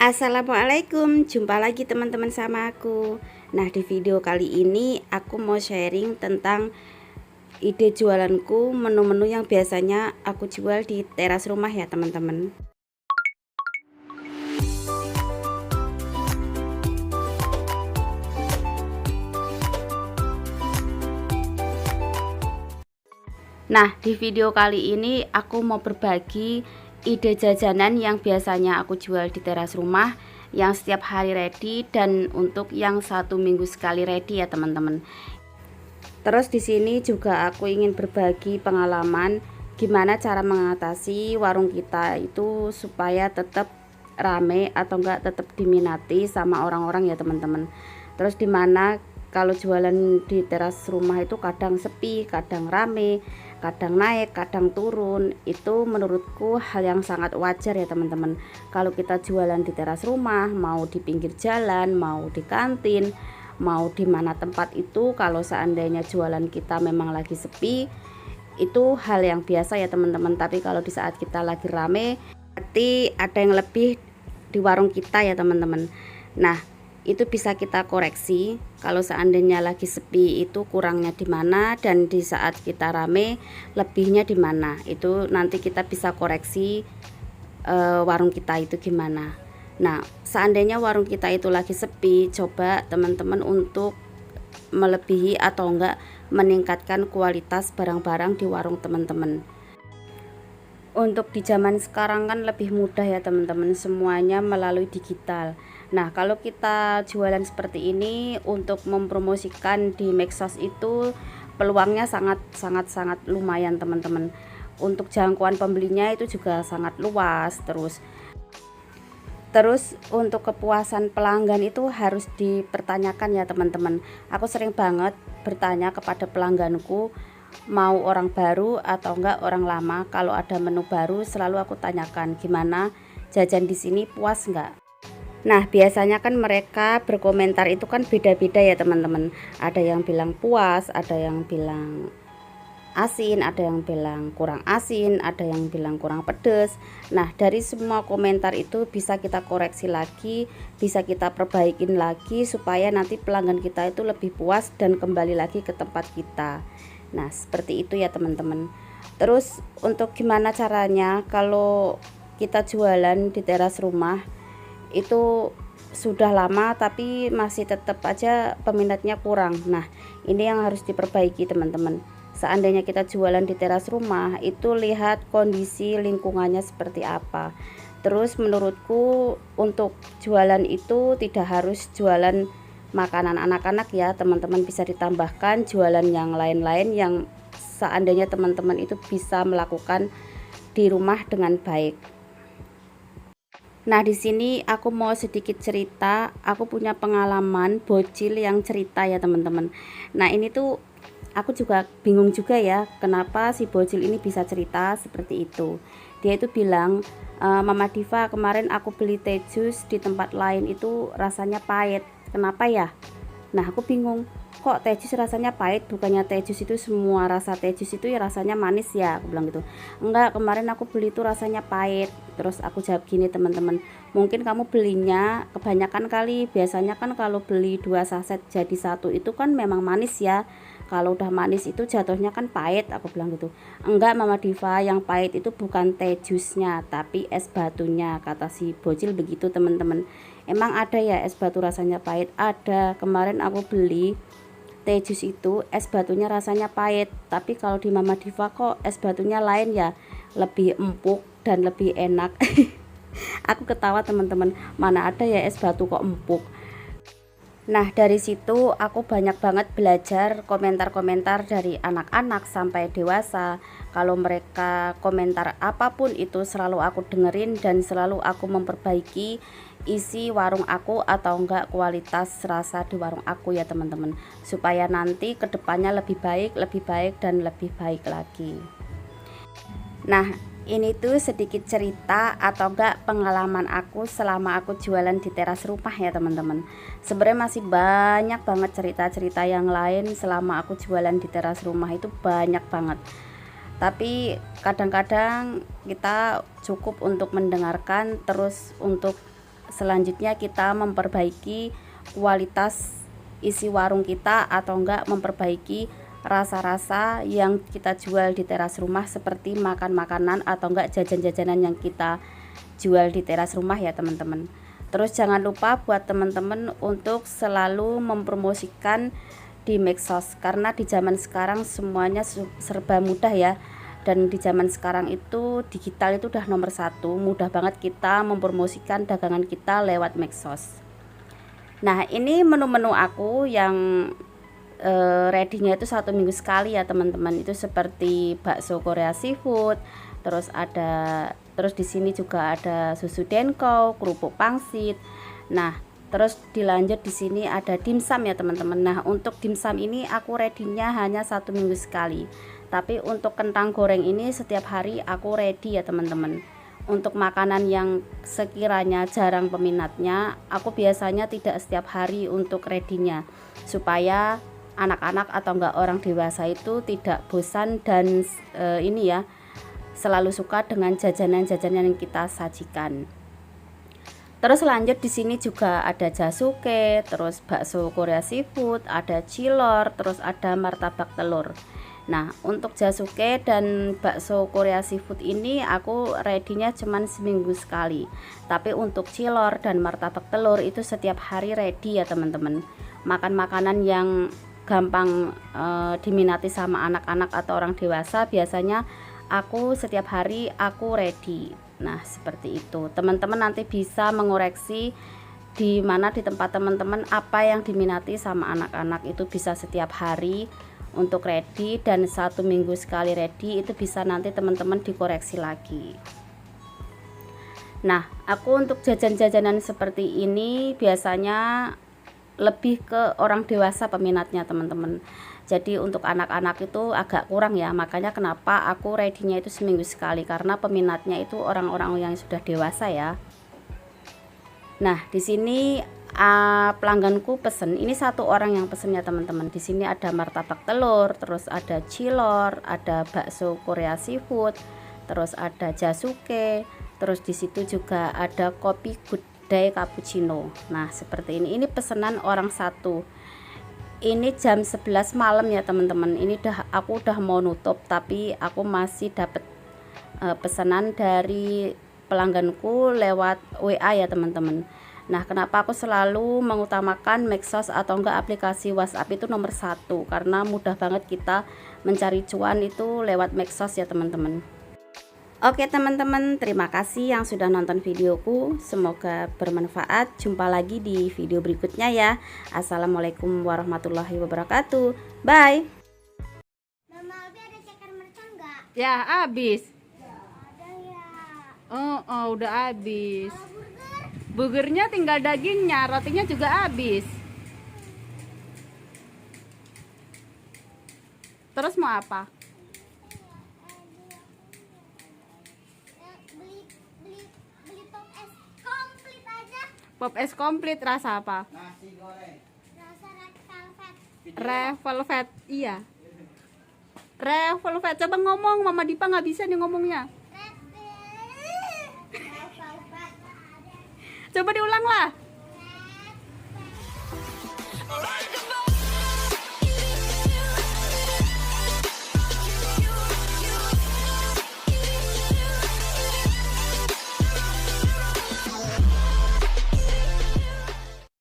Assalamualaikum, jumpa lagi teman-teman sama aku. Nah, di video kali ini aku mau sharing tentang ide jualanku, menu-menu yang biasanya aku jual di teras rumah ya teman-teman. Nah, di video kali ini aku mau berbagi ide jajanan yang biasanya aku jual di teras rumah, yang setiap hari ready dan untuk yang 1 minggu sekali ready ya teman-teman. Terus di sini juga aku ingin berbagi pengalaman gimana cara mengatasi warung kita itu supaya tetap rame atau enggak tetap diminati sama orang-orang ya teman-teman. Terus dimana kalau jualan di teras rumah itu kadang sepi, kadang rame, kadang naik, kadang turun. Itu menurutku hal yang sangat wajar ya teman-teman. Kalau kita jualan di teras rumah, mau di pinggir jalan, mau di kantin, mau di mana tempat itu, kalau seandainya jualan kita memang lagi sepi, itu hal yang biasa ya teman-teman. Tapi kalau di saat kita lagi rame, berarti ada yang lebih di warung kita ya teman-teman. Nah, itu bisa kita koreksi. Kalau seandainya lagi sepi itu kurangnya di mana, dan di saat kita rame lebihnya di mana. Itu nanti kita bisa koreksi warung kita itu gimana. Nah, seandainya warung kita itu lagi sepi, coba teman-teman untuk melebihi atau enggak meningkatkan kualitas barang-barang di warung teman-teman. Untuk di zaman sekarang kan lebih mudah ya teman-teman, semuanya melalui digital. Nah, kalau kita jualan seperti ini untuk mempromosikan di medsos itu peluangnya sangat lumayan teman-teman. Untuk jangkauan pembelinya itu juga sangat luas. Terus untuk kepuasan pelanggan itu harus dipertanyakan ya teman-teman. Aku sering banget bertanya kepada pelangganku, mau orang baru atau enggak orang lama. Kalau ada menu baru selalu aku tanyakan, gimana jajan di sini, puas enggak? Nah, biasanya kan mereka berkomentar itu kan beda-beda ya teman-teman. Ada yang bilang puas, ada yang bilang asin, ada yang bilang kurang asin, ada yang bilang kurang pedas. Nah, dari semua komentar itu bisa kita koreksi lagi, bisa kita perbaikin lagi supaya nanti pelanggan kita itu lebih puas dan kembali lagi ke tempat kita. Nah, seperti itu ya teman-teman. Terus untuk gimana caranya kalau kita jualan di teras rumah itu sudah lama tapi masih tetap aja peminatnya kurang. Nah, ini yang harus diperbaiki teman-teman. Seandainya kita jualan di teras rumah, itu lihat kondisi lingkungannya seperti apa. Terus menurutku untuk jualan itu tidak harus jualan makanan anak-anak ya teman-teman, bisa ditambahkan jualan yang lain-lain yang seandainya teman-teman itu bisa melakukan di rumah dengan baik. Nah, di sini aku mau sedikit cerita, aku punya pengalaman bocil yang cerita ya teman-teman. Nah, ini tuh aku juga bingung juga ya, kenapa si bocil ini bisa cerita seperti itu. Dia itu bilang, Mama Diva, kemarin aku beli teh jus di tempat lain itu rasanya pahit. Kenapa ya? Nah, aku bingung, kok teh jus rasanya pahit, bukannya teh jus itu semua rasa teh jus itu ya rasanya manis ya, aku bilang gitu. Enggak, kemarin aku beli itu rasanya pahit. Terus aku jawab gini teman-teman, mungkin kamu belinya kebanyakan kali. Biasanya kan kalau beli 2 saset jadi 1 itu kan memang manis ya. Kalau udah manis itu jatuhnya kan pahit, aku bilang gitu. Enggak Mama Diva, yang pahit itu bukan teh jusnya tapi es batunya, kata si bocil begitu teman-teman. Emang ada ya es batu rasanya pahit? Ada. Kemarin aku beli teh jus itu es batunya rasanya pahit, tapi kalau di Mama Diva kok es batunya lain ya, lebih empuk dan lebih enak. Aku ketawa teman-teman, mana ada ya es batu kok empuk. Nah, dari situ aku banyak banget belajar komentar-komentar dari anak-anak sampai dewasa. Kalau mereka komentar apapun itu selalu aku dengerin dan selalu aku memperbaiki isi warung aku atau enggak kualitas rasa di warung aku ya teman-teman. Supaya nanti kedepannya lebih baik dan lebih baik lagi. Nah, ini tuh sedikit cerita atau enggak pengalaman aku selama aku jualan di teras rumah ya teman-teman. Sebenarnya masih banyak banget cerita-cerita yang lain selama aku jualan di teras rumah, itu banyak banget. Tapi kadang-kadang kita cukup untuk mendengarkan, terus untuk selanjutnya kita memperbaiki kualitas isi warung kita, atau enggak memperbaiki rasa-rasa yang kita jual di teras rumah, seperti makan makanan atau enggak jajan-jajanan yang kita jual di teras rumah ya teman-teman. Terus jangan lupa buat teman-teman untuk selalu mempromosikan di medsos, karena di zaman sekarang semuanya serba mudah ya. Dan di zaman sekarang itu digital itu udah nomor satu, mudah banget kita mempromosikan dagangan kita lewat medsos. Nah, ini menu-menu aku yang ready-nya itu 1 minggu sekali ya teman-teman. Itu seperti bakso Korea seafood, terus di sini juga ada susu denko, kerupuk pangsit. Nah, terus dilanjut di sini ada dimsum ya teman-teman. Nah, untuk dimsum ini aku ready-nya hanya 1 minggu sekali. Tapi untuk kentang goreng ini setiap hari aku ready ya teman-teman. Untuk makanan yang sekiranya jarang peminatnya, aku biasanya tidak setiap hari untuk ready-nya, supaya anak-anak atau enggak orang dewasa itu tidak bosan dan ini ya, selalu suka dengan jajanan-jajanan yang kita sajikan. Terus lanjut di sini juga ada jasuke, terus bakso Korea seafood, ada cilor, terus ada martabak telur. Nah, untuk jasuke dan bakso Korea seafood ini aku ready-nya cuman 1 minggu sekali. Tapi untuk cilor dan martabak telur itu setiap hari ready ya teman-teman. Makan makanan yang gampang diminati sama anak-anak atau orang dewasa, biasanya aku setiap hari aku ready. Nah, seperti itu. Teman-teman nanti bisa mengoreksi di mana di tempat teman-teman apa yang diminati sama anak-anak, itu bisa setiap hari untuk ready, dan 1 minggu sekali ready itu bisa nanti teman-teman dikoreksi lagi. Nah, aku untuk jajan-jajanan seperti ini biasanya lebih ke orang dewasa peminatnya teman-teman. Jadi untuk anak-anak itu agak kurang ya, makanya kenapa aku ready-nya itu 1 minggu sekali, karena peminatnya itu orang-orang yang sudah dewasa ya. Nah, di sini pelangganku pesen, ini 1 orang yang pesennya teman-teman. Di sini ada martabak telur, terus ada cilor, ada bakso Korea seafood, terus ada jasuke, terus di situ juga ada kopi good day cappuccino. Nah, seperti ini. Ini pesanan orang 1. Ini jam 11 malam ya teman-teman. Ini aku udah mau nutup, tapi aku masih dapat pesanan dari pelangganku lewat WA ya teman-teman. Nah, kenapa aku selalu mengutamakan medsos atau enggak aplikasi WhatsApp itu nomor 1, karena mudah banget kita mencari cuan itu lewat medsos ya teman-teman. Oke teman-teman, terima kasih yang sudah nonton videoku, semoga bermanfaat. Jumpa lagi di video berikutnya ya. Assalamualaikum warahmatullahi wabarakatuh. Bye. Mama, ada ceker mercon nggak? Ya, habis. Ada ya. Oh, udah habis. Kalau burger? Burgernya tinggal dagingnya, rotinya juga habis. Terus mau apa? Beli pop es komplit aja. Pop es komplit rasa apa? Nasi goreng. Rasa red velvet. Red velvet, iya. Red velvet, coba ngomong, Mama Dipa nggak bisa nih ngomongnya. Red velvet. Coba diulang lah.